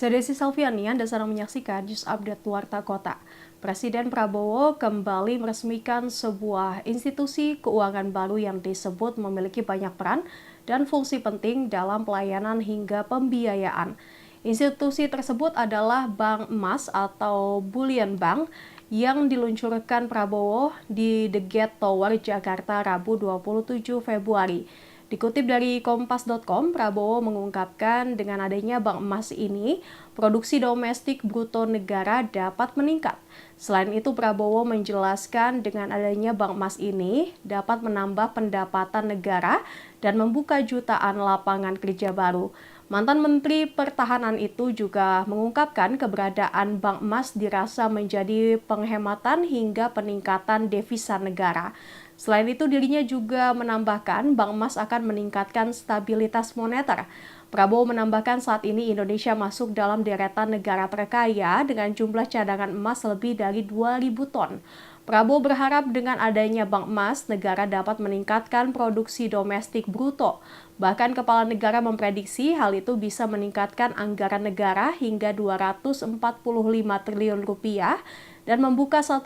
Saya Desi Salviani, Anda sedang menyaksikan News Update Warta Kota. Presiden Prabowo kembali meresmikan sebuah institusi keuangan baru yang disebut memiliki banyak peran dan fungsi penting dalam pelayanan hingga pembiayaan. Institusi tersebut adalah Bank Emas atau Bullion Bank yang diluncurkan Prabowo di The Gate Tower, Jakarta, Rabu 27 Februari. Dikutip dari Kompas.com, Prabowo mengungkapkan dengan adanya bank emas ini, produksi domestik bruto negara dapat meningkat. Selain itu, Prabowo menjelaskan dengan adanya bank emas ini dapat menambah pendapatan negara dan membuka jutaan lapangan kerja baru. Mantan Menteri Pertahanan itu juga mengungkapkan keberadaan bank emas dirasa menjadi penghematan hingga peningkatan devisa negara. Selain itu, dirinya juga menambahkan bank emas akan meningkatkan stabilitas moneter. Prabowo menambahkan saat ini Indonesia masuk dalam deretan negara terkaya dengan jumlah cadangan emas lebih dari 2.000 ton. Prabowo berharap dengan adanya bank emas, negara dapat meningkatkan produksi domestik bruto. Bahkan Kepala Negara memprediksi hal itu bisa meningkatkan anggaran negara hingga 245 triliun rupiah dan membuka 1,8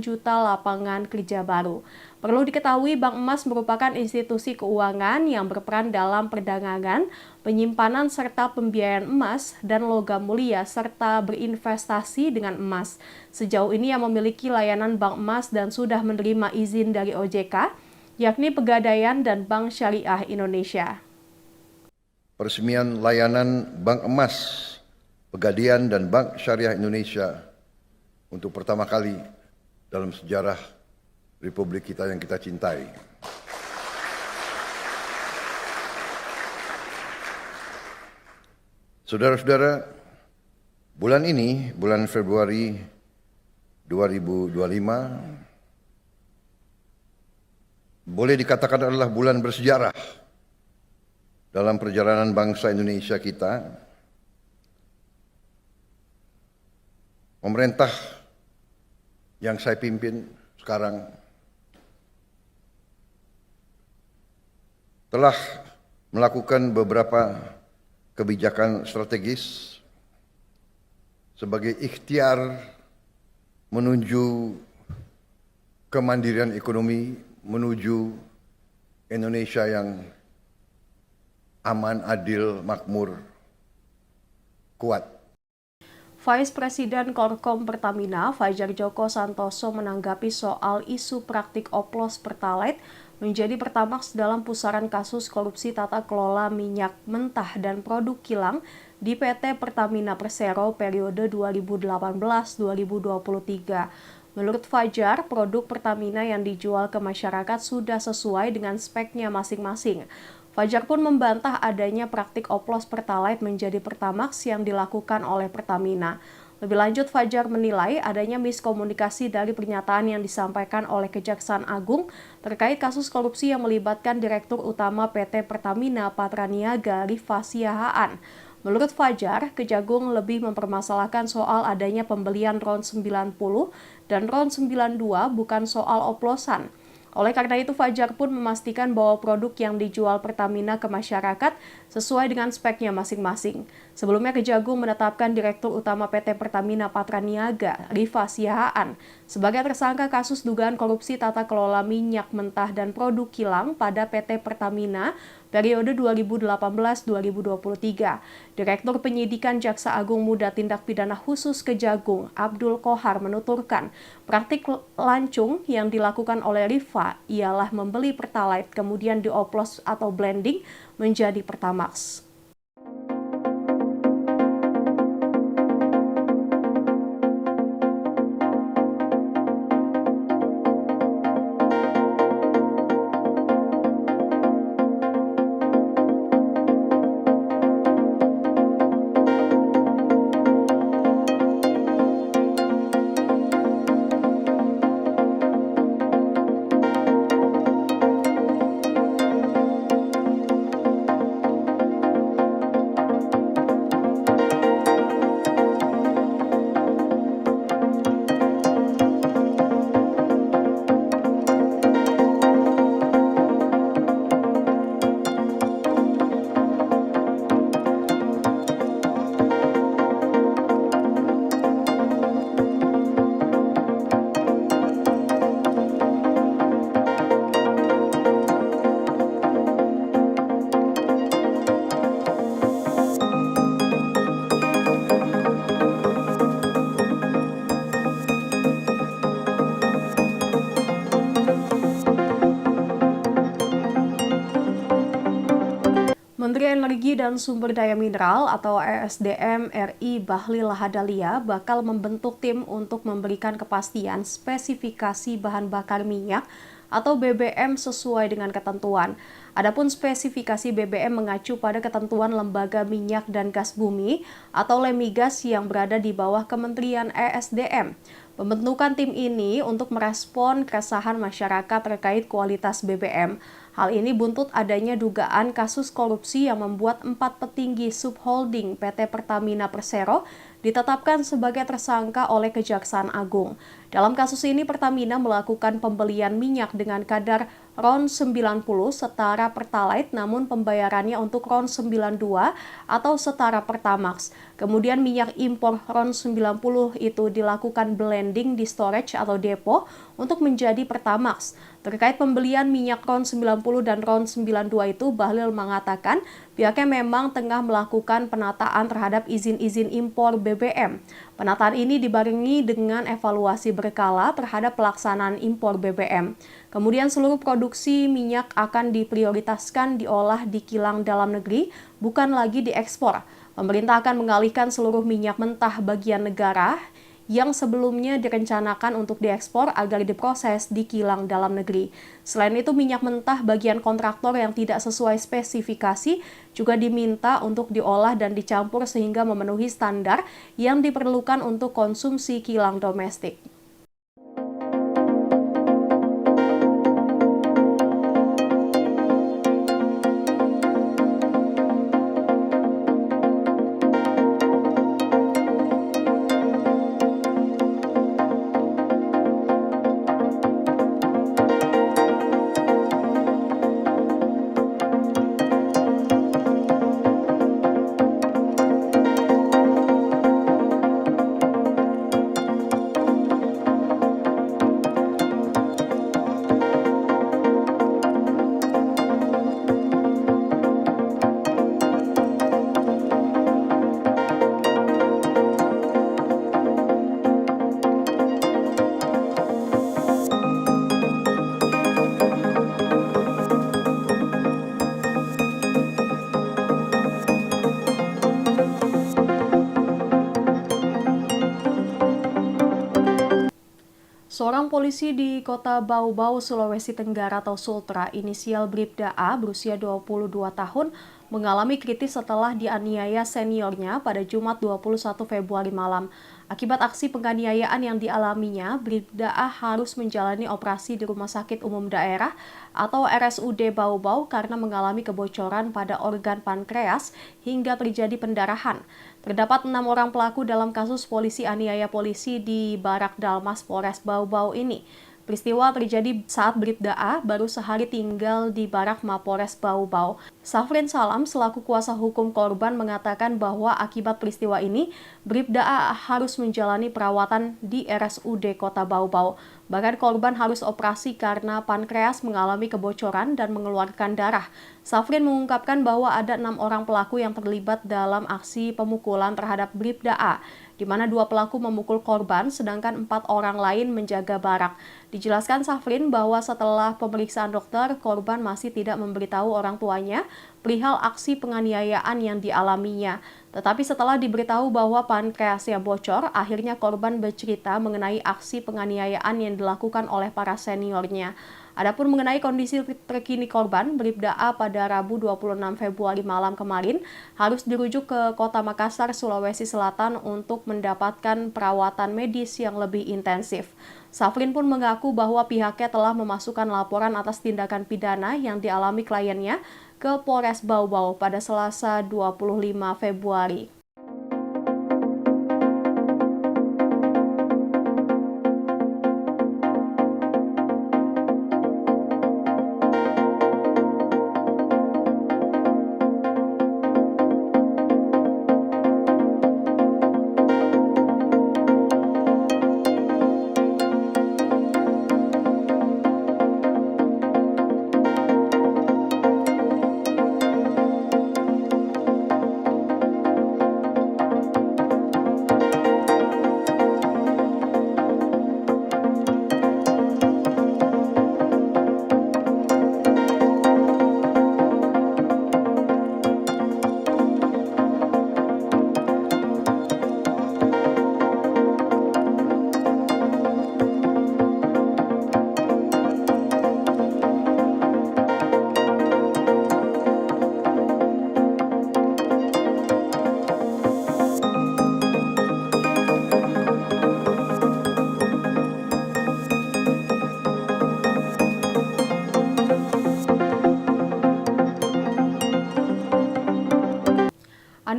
juta lapangan kerja baru. Perlu diketahui, Bank Emas merupakan institusi keuangan yang berperan dalam perdagangan, penyimpanan serta pembiayaan emas dan logam mulia serta berinvestasi dengan emas. Sejauh ini yang memiliki layanan Bank Emas dan sudah menerima izin dari OJK, yakni Pegadaian dan Bank Syariah Indonesia. Peresmian layanan Bank Emas, Pegadaian dan Bank Syariah Indonesia untuk pertama kali dalam sejarah Republik kita yang kita cintai. Saudara-saudara, bulan ini, bulan Februari 2025, boleh dikatakan adalah bulan bersejarah dalam perjalanan bangsa Indonesia kita. Pemerintah yang saya pimpin sekarang telah melakukan beberapa kebijakan strategis sebagai ikhtiar menuju kemandirian ekonomi, menuju Indonesia yang aman, adil, makmur, kuat. Vice Presiden Korkom Pertamina, Fajar Joko Santoso menanggapi soal isu praktik oplos Pertalite menjadi Pertamax dalam pusaran kasus korupsi tata kelola minyak mentah dan produk kilang di PT Pertamina Persero periode 2018-2023. Menurut Fajar, produk Pertamina yang dijual ke masyarakat sudah sesuai dengan speknya masing-masing. Fajar pun membantah adanya praktik oplos Pertalite menjadi Pertamax yang dilakukan oleh Pertamina. Lebih lanjut, Fajar menilai adanya miskomunikasi dari pernyataan yang disampaikan oleh Kejaksaan Agung terkait kasus korupsi yang melibatkan Direktur Utama PT Pertamina Patraniaga Rifa Siahaan. Menurut Fajar, Kejagung lebih mempermasalahkan soal adanya pembelian RON 90 dan RON 92 bukan soal oplosan. Oleh karena itu, Fajar pun memastikan bahwa produk yang dijual Pertamina ke masyarakat sesuai dengan speknya masing-masing. Sebelumnya, Kejagung menetapkan Direktur Utama PT Pertamina Patraniaga, Rifa Siahaan, sebagai tersangka kasus dugaan korupsi tata kelola minyak mentah dan produk kilang pada PT Pertamina periode 2018-2023. Direktur Penyidikan Jaksa Agung Muda Tindak Pidana Khusus Kejagung, Abdul Kohar, menuturkan praktik lancung yang dilakukan oleh Rifa ialah membeli Pertalite kemudian dioplos atau blending menjadi Pertamax. Menteri Energi dan Sumber Daya Mineral atau ESDM RI Bahlil Lahadalia bakal membentuk tim untuk memberikan kepastian spesifikasi bahan bakar minyak atau BBM sesuai dengan ketentuan. Adapun spesifikasi BBM mengacu pada ketentuan Lembaga Minyak dan Gas Bumi atau Lemigas yang berada di bawah Kementerian ESDM. Pembentukan tim ini untuk merespon keresahan masyarakat terkait kualitas BBM. Hal ini buntut adanya dugaan kasus korupsi yang membuat 4 petinggi subholding PT Pertamina Persero ditetapkan sebagai tersangka oleh Kejaksaan Agung. Dalam kasus ini Pertamina melakukan pembelian minyak dengan kadar RON 90 setara Pertalite namun pembayarannya untuk RON 92 atau setara Pertamax. Kemudian minyak impor RON 90 itu dilakukan blending di storage atau depo untuk menjadi Pertamax. Terkait pembelian minyak RON 90 dan RON 92 itu, Bahlil mengatakan pihaknya memang tengah melakukan penataan terhadap izin-izin impor BBM. Penataan ini dibarengi dengan evaluasi berkala terhadap pelaksanaan impor BBM. Kemudian seluruh produksi minyak akan diprioritaskan diolah di kilang dalam negeri, bukan lagi diekspor. Pemerintah akan mengalihkan seluruh minyak mentah bagian negara yang sebelumnya direncanakan untuk diekspor agar diproses di kilang dalam negeri. Selain itu, minyak mentah bagian kontraktor yang tidak sesuai spesifikasi juga diminta untuk diolah dan dicampur sehingga memenuhi standar yang diperlukan untuk konsumsi kilang domestik. Seorang polisi di kota Bau-Bau, Sulawesi Tenggara atau Sultra, inisial Bribda A, berusia 22 tahun, mengalami kritis setelah dianiaya seniornya pada Jumat 21 Februari malam. Akibat aksi penganiayaan yang dialaminya, Bribda A harus menjalani operasi di Rumah Sakit Umum Daerah atau RSUD Bau-Bau karena mengalami kebocoran pada organ pankreas hingga terjadi pendarahan. Terdapat 6 orang pelaku dalam kasus polisi aniaya polisi di Barak Dalmas Polres Bau-Bau ini. Peristiwa terjadi saat Bribda A baru sehari tinggal di Barak Mapores Bau-Bau. Safrin Salam selaku kuasa hukum korban mengatakan bahwa akibat peristiwa ini, Bribda A harus menjalani perawatan di RSUD Kota Bau-Bau. Bahkan korban harus operasi karena pankreas mengalami kebocoran dan mengeluarkan darah. Safrin mengungkapkan bahwa ada 6 orang pelaku yang terlibat dalam aksi pemukulan terhadap Bribda A, di mana 2 pelaku memukul korban, sedangkan 4 orang lain menjaga Barak. Dijelaskan Safrin bahwa setelah pemeriksaan dokter, korban masih tidak memberitahu orang tuanya perihal aksi penganiayaan yang dialaminya. Tetapi setelah diberitahu bahwa pankreasnya bocor, akhirnya korban bercerita mengenai aksi penganiayaan yang dilakukan oleh para seniornya. Adapun mengenai kondisi terkini korban, Bribda A pada Rabu 26 Februari malam kemarin harus dirujuk ke Kota Makassar, Sulawesi Selatan untuk mendapatkan perawatan medis yang lebih intensif. Safrin pun mengaku bahwa pihaknya telah memasukkan laporan atas tindakan pidana yang dialami kliennya ke Polres Bau-Bau pada Selasa 25 Februari.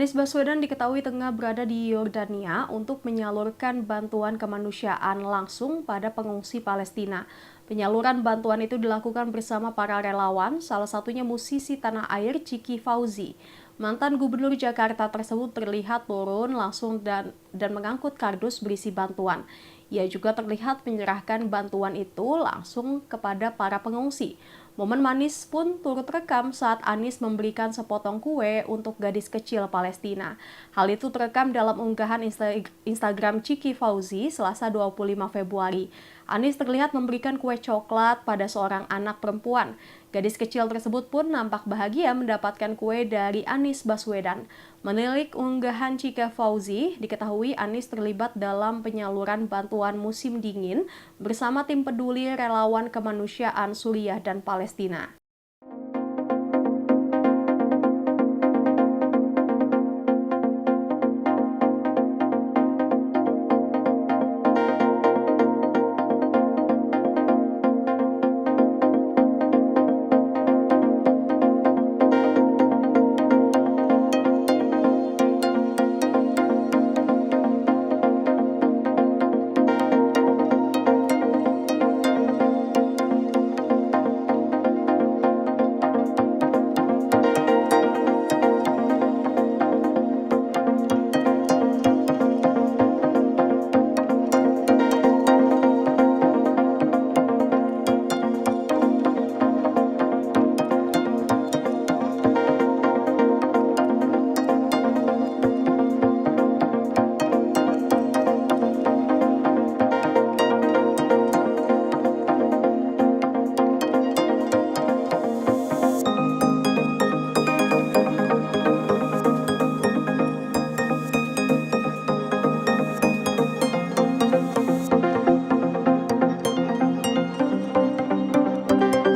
Anies Baswedan diketahui tengah berada di Yordania untuk menyalurkan bantuan kemanusiaan langsung pada pengungsi Palestina. Penyaluran bantuan itu dilakukan bersama para relawan, salah satunya musisi tanah air Ciki Fauzi. Mantan Gubernur Jakarta tersebut terlihat turun langsung dan mengangkut kardus berisi bantuan. Ia juga terlihat menyerahkan bantuan itu langsung kepada para pengungsi. Momen manis pun turut rekam saat Anies memberikan sepotong kue untuk gadis kecil Palestina. Hal itu terekam dalam unggahan Instagram Ciki Fauzi Selasa 25 Februari. Anies terlihat memberikan kue coklat pada seorang anak perempuan. Gadis kecil tersebut pun nampak bahagia mendapatkan kue dari Anies Baswedan. Menilik unggahan Ciki Fauzi, diketahui Anies terlibat dalam penyaluran bantuan musim dingin bersama tim peduli relawan kemanusiaan Suriah dan Palestina.